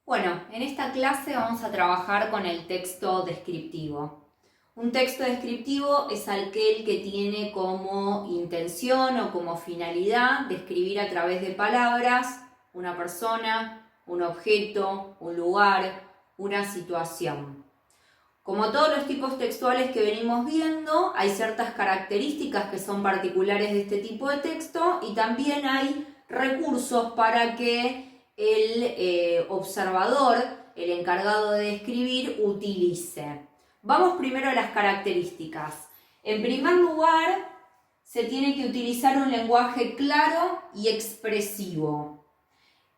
Bueno, en esta clase vamos a trabajar con el texto descriptivo. Un texto descriptivo es aquel que tiene como intención o como finalidad describir a través de palabras una persona, un objeto, un lugar, una situación. Como todos los tipos textuales que venimos viendo, hay ciertas características que son particulares de este tipo de texto y también hay recursos para que el observador, el encargado de escribir, utilice. Vamos primero a las características. En primer lugar, se tiene que utilizar un lenguaje claro y expresivo.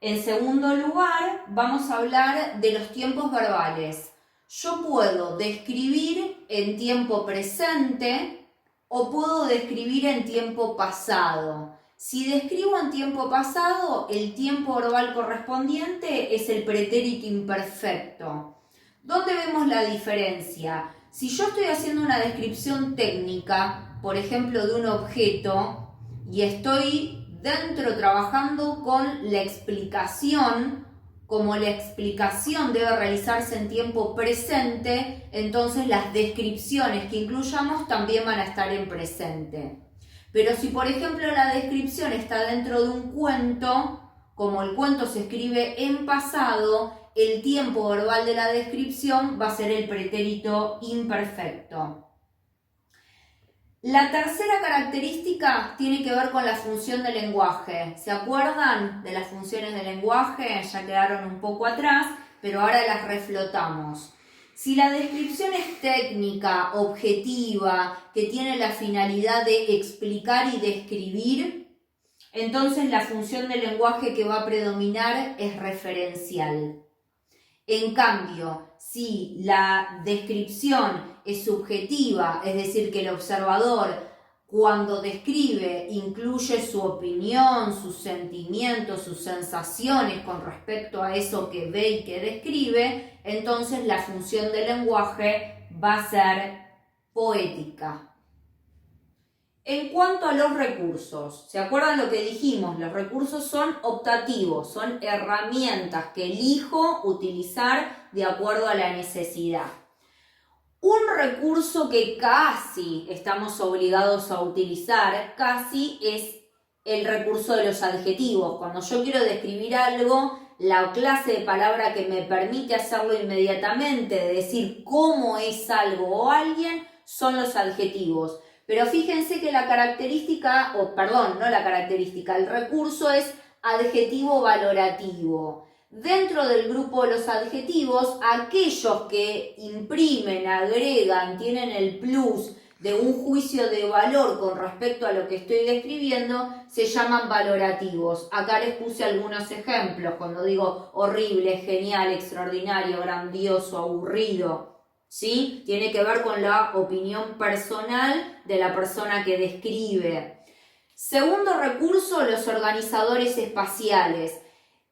En segundo lugar, vamos a hablar de los tiempos verbales. Yo puedo describir en tiempo presente o puedo describir en tiempo pasado. Si describo en tiempo pasado, el tiempo verbal correspondiente es el pretérito imperfecto. ¿Dónde vemos la diferencia? Si yo estoy haciendo una descripción técnica, por ejemplo, de un objeto, y estoy dentro trabajando con la explicación, como la explicación debe realizarse en tiempo presente, entonces las descripciones que incluyamos también van a estar en presente. Pero si por ejemplo la descripción está dentro de un cuento, como el cuento se escribe en pasado, el tiempo verbal de la descripción va a ser el pretérito imperfecto. La tercera característica tiene que ver con la función del lenguaje. ¿Se acuerdan de las funciones del lenguaje? Ya quedaron un poco atrás, pero ahora las reflotamos. Si la descripción es técnica, objetiva, que tiene la finalidad de explicar y describir, entonces la función del lenguaje que va a predominar es referencial. En cambio, si la descripción es subjetiva, es decir, que el observador cuando describe incluye su opinión, sus sentimientos, sus sensaciones con respecto a eso que ve y que describe, entonces la función del lenguaje va a ser poética. En cuanto a los recursos, ¿se acuerdan lo que dijimos? Los recursos son optativos, son herramientas que elijo utilizar de acuerdo a la necesidad. Un recurso que casi estamos obligados a utilizar, casi es el recurso de los adjetivos. Cuando yo quiero describir algo, la clase de palabra que me permite hacerlo inmediatamente, de decir cómo es algo o alguien, son los adjetivos. Pero fíjense que la característica, el recurso es adjetivo valorativo. Dentro del grupo de los adjetivos, aquellos que imprimen, agregan, tienen el plus de un juicio de valor con respecto a lo que estoy describiendo, se llaman valorativos. Acá les puse algunos ejemplos, cuando digo horrible, genial, extraordinario, grandioso, aburrido. ¿Sí? Tiene que ver con la opinión personal de la persona que describe. Segundo recurso, los organizadores espaciales.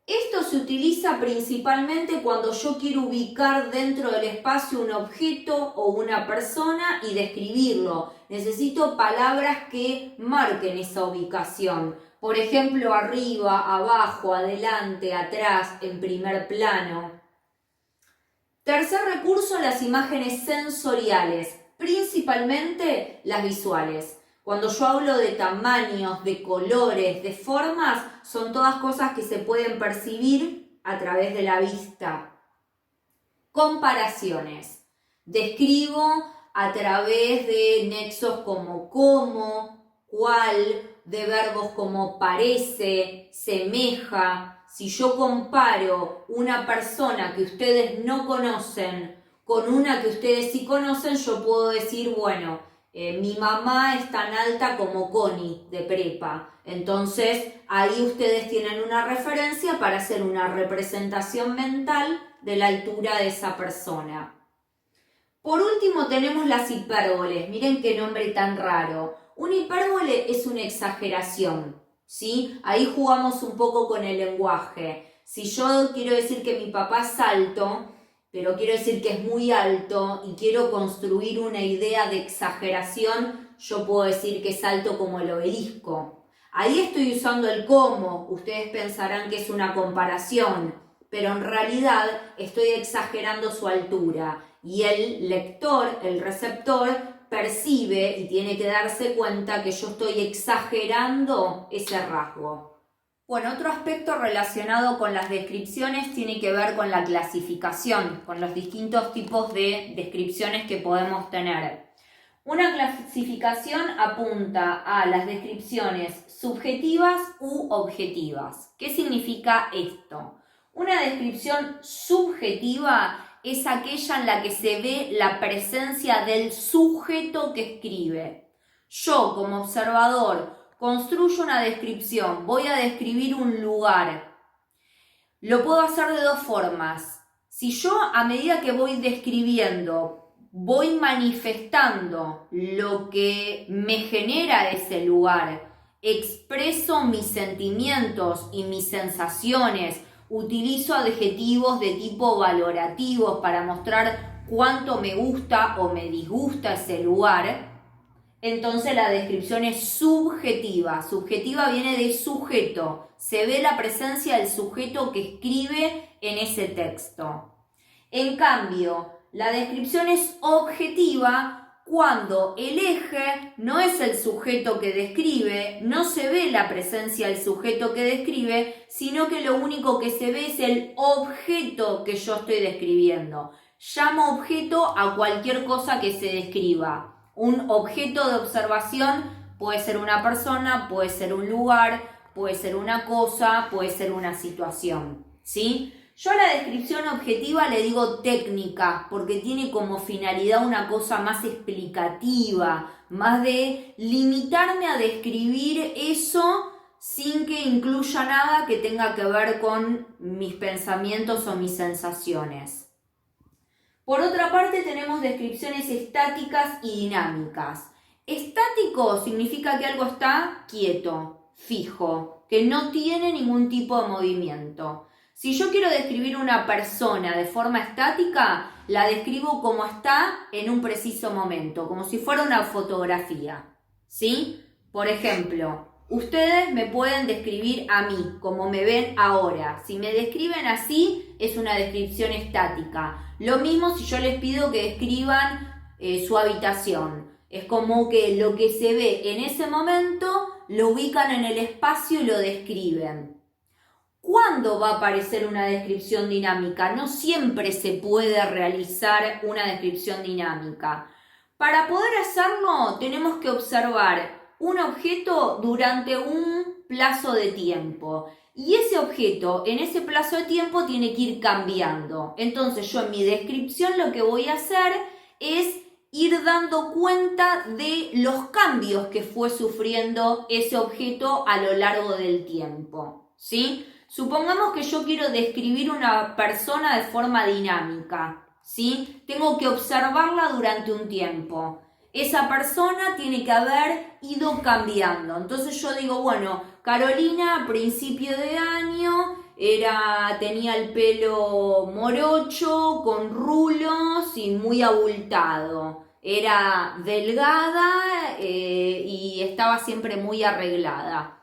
Esto se utiliza principalmente cuando yo quiero ubicar dentro del espacio un objeto o una persona y describirlo. Necesito palabras que marquen esa ubicación. Por ejemplo, arriba, abajo, adelante, atrás, en primer plano. Tercer recurso, las imágenes sensoriales, principalmente las visuales. Cuando yo hablo de tamaños, de colores, de formas, son todas cosas que se pueden percibir a través de la vista. Comparaciones. Describo a través de nexos como cómo, cuál, de verbos como parece, semeja. Si yo comparo una persona que ustedes no conocen con una que ustedes sí conocen, yo puedo decir, bueno, mi mamá es tan alta como Connie de prepa. Entonces, ahí ustedes tienen una referencia para hacer una representación mental de la altura de esa persona. Por último, tenemos las hipérboles. Miren qué nombre tan raro. Una hipérbole es una exageración, ¿sí? Ahí jugamos un poco con el lenguaje. Si yo quiero decir que mi papá es alto, pero quiero decir que es muy alto y quiero construir una idea de exageración, yo puedo decir que es alto como el obelisco. Ahí estoy usando el cómo. Ustedes pensarán que es una comparación, pero en realidad estoy exagerando su altura y el lector, el receptor, percibe y tiene que darse cuenta que yo estoy exagerando ese rasgo. Bueno, otro aspecto relacionado con las descripciones tiene que ver con la clasificación, con los distintos tipos de descripciones que podemos tener. Una clasificación apunta a las descripciones subjetivas u objetivas. ¿Qué significa esto? Una descripción subjetiva es aquella en la que se ve la presencia del sujeto que escribe. Yo, como observador, construyo una descripción, voy a describir un lugar. Lo puedo hacer de dos formas. Si yo, a medida que voy describiendo, voy manifestando lo que me genera ese lugar, expreso mis sentimientos y mis sensaciones, utilizo adjetivos de tipo valorativos para mostrar cuánto me gusta o me disgusta ese lugar, entonces la descripción es subjetiva. Subjetiva viene de sujeto. Se ve la presencia del sujeto que escribe en ese texto. En cambio, la descripción es objetiva cuando el eje no es el sujeto que describe, no se ve la presencia del sujeto que describe, sino que lo único que se ve es el objeto que yo estoy describiendo. Llamo objeto a cualquier cosa que se describa. Un objeto de observación puede ser una persona, puede ser un lugar, puede ser una cosa, puede ser una situación, ¿sí? Yo a la descripción objetiva le digo técnica, porque tiene como finalidad una cosa más explicativa, más de limitarme a describir eso sin que incluya nada que tenga que ver con mis pensamientos o mis sensaciones. Por otra parte tenemos descripciones estáticas y dinámicas. Estático significa que algo está quieto, fijo, que no tiene ningún tipo de movimiento. Si yo quiero describir una persona de forma estática, la describo como está en un preciso momento, como si fuera una fotografía, ¿sí? Por ejemplo, ustedes me pueden describir a mí, como me ven ahora. Si me describen así, es una descripción estática. Lo mismo si yo les pido que describan su habitación. Es como que lo que se ve en ese momento lo ubican en el espacio y lo describen. ¿Cuándo va a aparecer una descripción dinámica? No siempre se puede realizar una descripción dinámica. Para poder hacerlo, tenemos que observar un objeto durante un plazo de tiempo. Y ese objeto, en ese plazo de tiempo, tiene que ir cambiando. Entonces, yo en mi descripción lo que voy a hacer es ir dando cuenta de los cambios que fue sufriendo ese objeto a lo largo del tiempo, ¿sí? Supongamos que yo quiero describir una persona de forma dinámica, ¿sí? Tengo que observarla durante un tiempo. Esa persona tiene que haber ido cambiando. Entonces yo digo, bueno, Carolina a principio de año tenía el pelo morocho, con rulos y muy abultado. Era delgada y estaba siempre muy arreglada.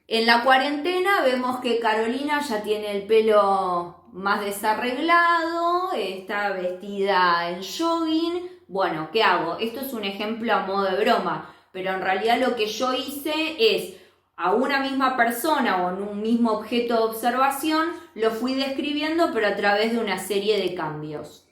En la cuarentena vemos que Carolina ya tiene el pelo más desarreglado, está vestida en jogging. Bueno, ¿qué hago? Esto es un ejemplo a modo de broma, pero en realidad lo que yo hice es a una misma persona o en un mismo objeto de observación, lo fui describiendo pero a través de una serie de cambios.